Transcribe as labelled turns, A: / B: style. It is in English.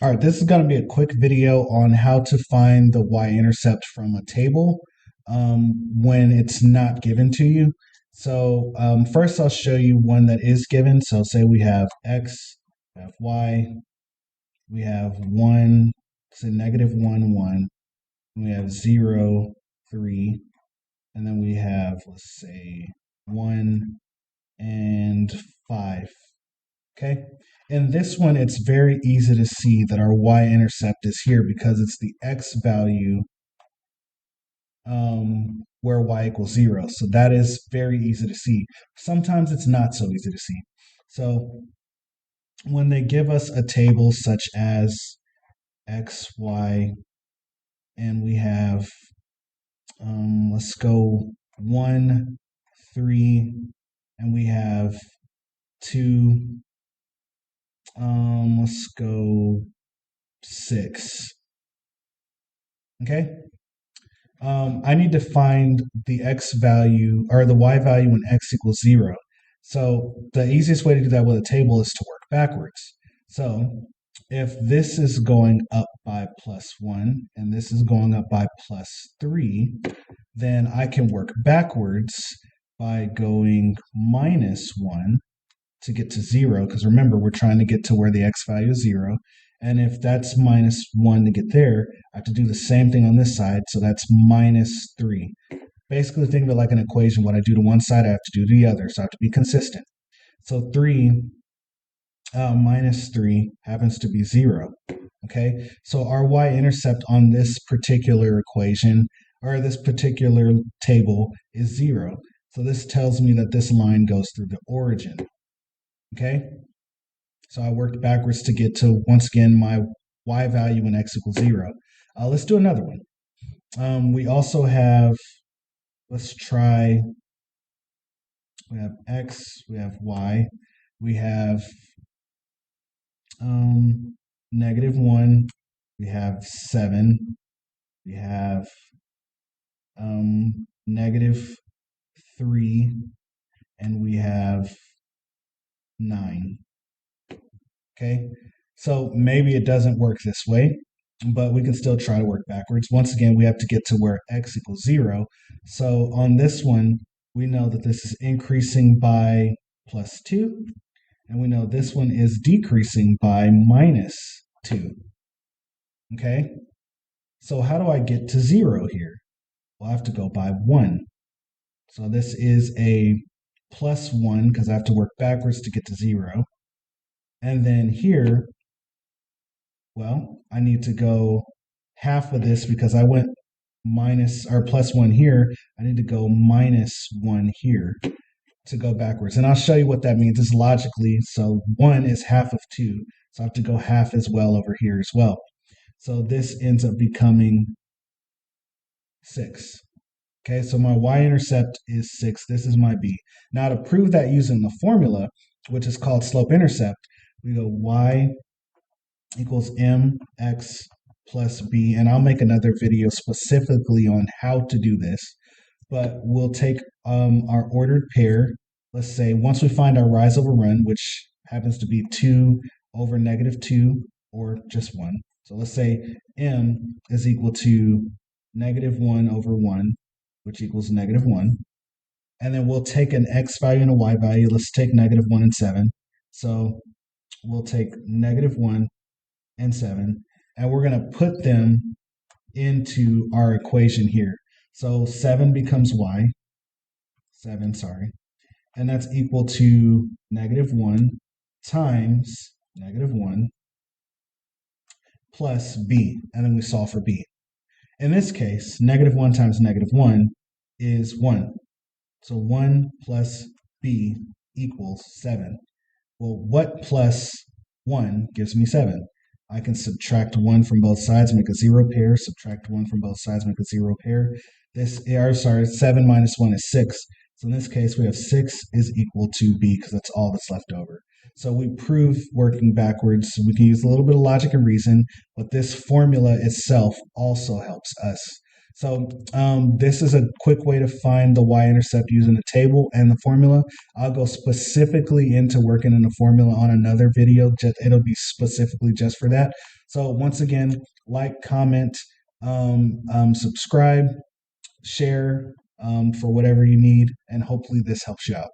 A: All right, this is going to be a quick video on how to find the y-intercept from a table when it's not given to you. So first I'll show you one that is given. So say we have x, we have y, we have 1, say negative 1, 1, we have 0, 3, and then we have, let's say, 1 and 5. Okay. In this one, it's very easy to see that our y-intercept is here because it's the x value where y equals 0. So that is very easy to see. Sometimes it's not so easy to see. So when they give us a table such as x, y, and we have, let's go 1, 3, and we have 2, let's go 6. Okay. I need to find the x value or the y value when x equals 0. So the easiest way to do that with a table is to work backwards. So if this is going up by +1 and this is going up by +3, then I can work backwards by going -1 to get to 0, because remember, we're trying to get to where the x value is 0. And if that's -1 to get there, I have to do the same thing on this side, so that's -3. Basically, think of it like an equation. What I do to one side, I have to do to the other, so I have to be consistent. So 3 minus 3 happens to be 0. Okay, so our y-intercept on this particular equation, or this particular table, is 0. So this tells me that this line goes through the origin. Okay, so I worked backwards to get to, once again, my y value when x equals 0. Let's do another one. We also have, let's try, we have x, we have y, we have -1, we have 7, we have -3, and we have 9. Okay, so maybe it doesn't work this way, but we can still try to work backwards. Once again, we have to get to where x equals 0. So on this one, we know that this is increasing by +2, and we know this one is decreasing by -2. Okay, so how do I get to 0 here? Well, I have to go by 1. So this is a +1 because I have to work backwards to get to 0. And then here, well, I need to go half of this because I went minus or +1 here. I need to go -1 here to go backwards. And I'll show you what that means. It's logically. So 1 is half of 2. So I have to go half as well over here as well. So this ends up becoming 6. Okay, so my y-intercept is 6. This is my b. Now to prove that using the formula, which is called slope-intercept, we go y equals mx plus b. And I'll make another video specifically on how to do this. But we'll take our ordered pair. Let's say once we find our rise over run, which happens to be 2 over -2 or just 1. So let's say m is equal to -1 over 1, which equals -1. And then we'll take an x value and a y value. Let's take -1 and 7. So we'll take -1 and 7, and we're going to put them into our equation here. So 7 becomes y, 7, sorry, and that's equal to -1 times -1 plus b, and then we solve for b. In this case, -1 times -1 is 1. So 1 plus b equals 7. Well, what plus 1 gives me 7? I can subtract 1 from both sides, make a 0 pair, subtract 1 from both sides, make a 0 pair. This, or sorry, 7 minus 1 is 6. So in this case, we have 6 is equal to b because that's all that's left over. So we prove working backwards. We can use a little bit of logic and reason, but this formula itself also helps us. So this is a quick way to find the y-intercept using a table and the formula. I'll go specifically into working in the formula on another video. It'll be specifically just for that. So once again, like, comment, subscribe, share for whatever you need, and hopefully this helps you out.